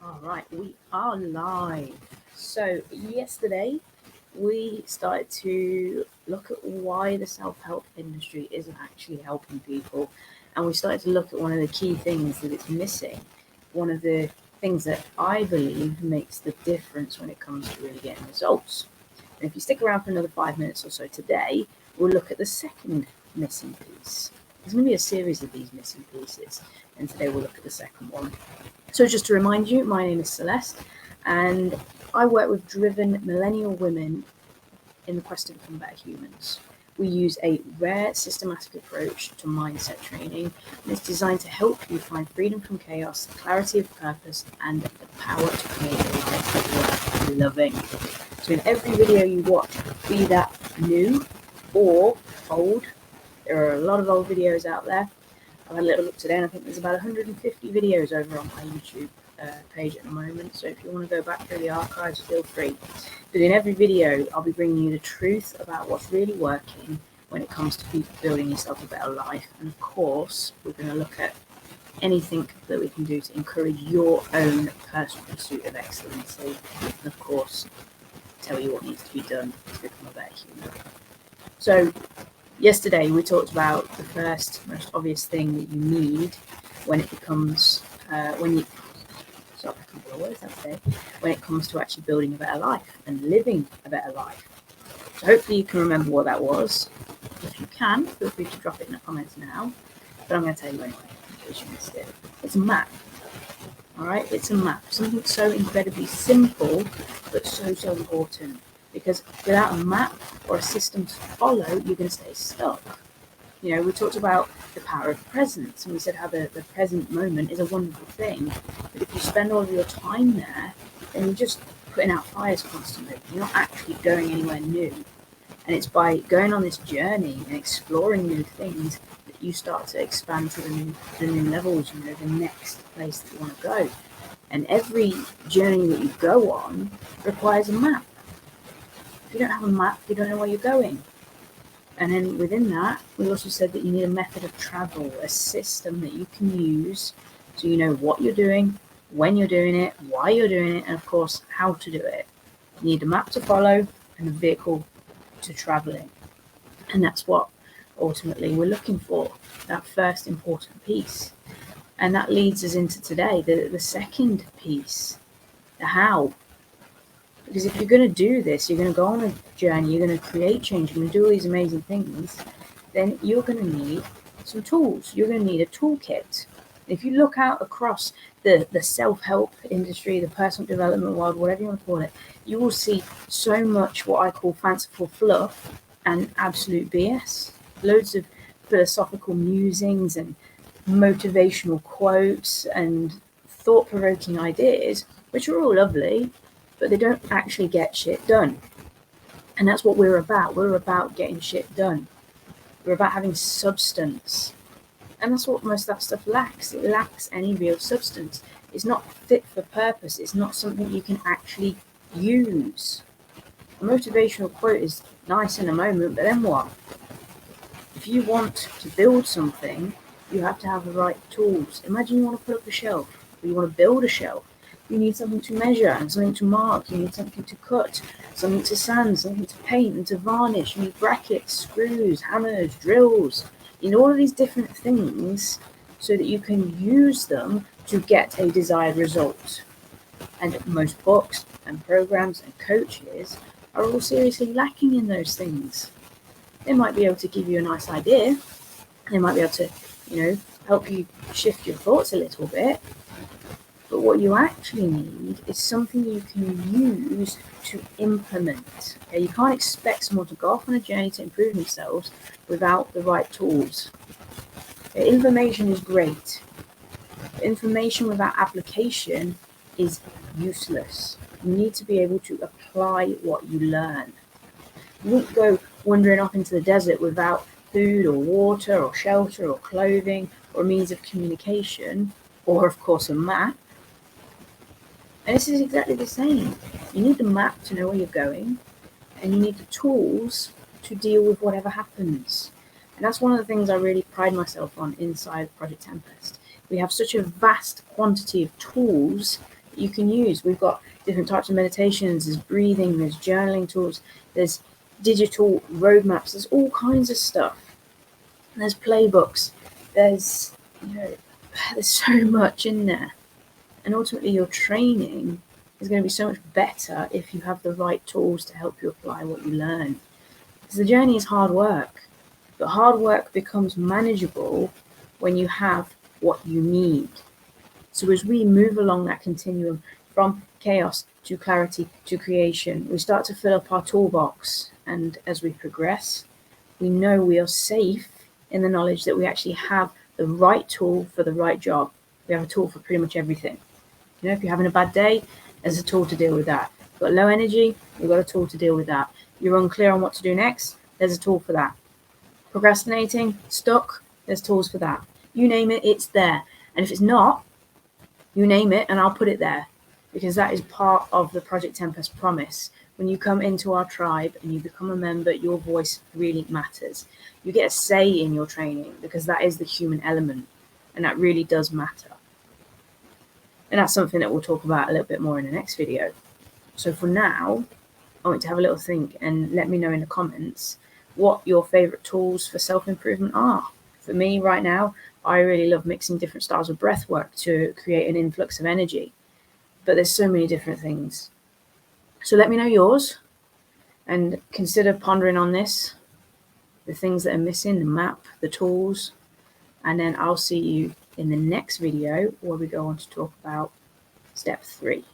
All right, we are live. So, yesterday we started to look at why the self-help industry isn't actually helping people, and we started to look at one of the key things that it's missing. One of the things that I believe makes the difference when it comes to really getting results. And if you stick around for another 5 minutes or so today, we'll look at the second missing piece. There's going to be a series of these missing pieces, and today we'll look at the second one. So just to remind you, my name is Celeste, and I work with driven millennial women in the quest to become better humans. We use a rare systematic approach to mindset training, and it's designed to help you find freedom from chaos, clarity of purpose, and the power to create a life that you're loving. So in every video you watch, be that new or old, there are a lot of old videos out there. I've had a little look today, and I think there's about 150 videos over on my YouTube page at the moment. So if you want to go back through the archives, feel free. But in every video, I'll be bringing you the truth about what's really working when it comes to building yourself a better life. And of course, we're going to look at anything that we can do to encourage your own personal pursuit of excellency. And of course, tell you what needs to be done to become a better human. So yesterday we talked about the first most obvious thing that you need when it becomes when it comes to actually building a better life and living a better life. So hopefully you can remember what that was. If you can, feel free to drop it in the comments now. But I'm going to tell you anyway, in case you missed it. It's a map. Alright, it's a map. Something so incredibly simple, but so important. Because without a map or a system to follow, you're going to stay stuck. You know, we talked about the power of presence, and we said how the present moment is a wonderful thing. But if you spend all of your time there, then you're just putting out fires constantly. You're not actually going anywhere new. And it's by going on this journey and exploring new things that you start to expand to the new levels, you know, the next place that you want to go. And every journey that you go on requires a map. If you don't have a map, you don't know where you're going. And then within that, we also said that you need a method of travel, a system that you can use so you know what you're doing, when you're doing it, why you're doing it, and of course, how to do it. You need a map to follow and a vehicle to travel in. And that's what ultimately we're looking for, that first important piece. And that leads us into today, the second piece, the how. Because if you're going to do this, you're going to go on a journey, you're going to create change, you're going to do all these amazing things, then you're going to need some tools. You're going to need a toolkit. If you look out across the self-help industry, the personal development world, whatever you want to call it, you will see so much what I call fanciful fluff and absolute BS. Loads of philosophical musings and motivational quotes and thought-provoking ideas, which are all lovely, but they don't actually get shit done. And that's what we're about. We're about getting shit done. We're about having substance. And that's what most of that stuff lacks. It lacks any real substance. It's not fit for purpose. It's not something you can actually use. A motivational quote is nice in a moment, but then what? If you want to build something, you have to have the right tools. Imagine you want to put up a shelf, or you want to build a shelf. You need something to measure and something to mark. You need something to cut, something to sand, something to paint and to varnish. You need brackets, screws, hammers, drills. You need all of these different things so that you can use them to get a desired result. And most books and programs and coaches are all seriously lacking in those things. They might be able to give you a nice idea. They might be able to, help you shift your thoughts a little bit. But what you actually need is something you can use to implement. Okay? You can't expect someone to go off on a journey to improve themselves without the right tools. Okay? Information is great. But information without application is useless. You need to be able to apply what you learn. You won't go wandering off into the desert without food or water or shelter or clothing or means of communication or, of course, a map. And this is exactly the same. You need the map to know where you're going, and you need the tools to deal with whatever happens. And that's one of the things I really pride myself on inside Project Tempest. We have such a vast quantity of tools that you can use. We've got different types of meditations, there's breathing, there's journaling tools, there's digital roadmaps, there's all kinds of stuff. There's playbooks, there's so much in there. And ultimately your training is going to be so much better if you have the right tools to help you apply what you learn. Because the journey is hard work, but hard work becomes manageable when you have what you need. So as we move along that continuum from chaos to clarity to creation, we start to fill up our toolbox. And as we progress, we know we are safe in the knowledge that we actually have the right tool for the right job. We have a tool for pretty much everything. If you're having a bad day, there's a tool to deal with that. You've got low energy, you've got a tool to deal with that. You're unclear on what to do next, there's a tool for that. Procrastinating, stuck, there's tools for that. You name it, it's there. And if it's not, you name it and I'll put it there, because that is part of the Project Tempest promise. When you come into our tribe and you become a member, your voice really matters. You get a say in your training, because that is the human element, and that really does matter. And that's something that we'll talk about a little bit more in the next video. So for now, I want you to have a little think and let me know in the comments what your favorite tools for self-improvement are. For me right now, I really love mixing different styles of breath work to create an influx of energy. But there's so many different things. So let me know yours and consider pondering on this, the things that are missing, the map, the tools, and then I'll see you in the next video where we go on to talk about step 3.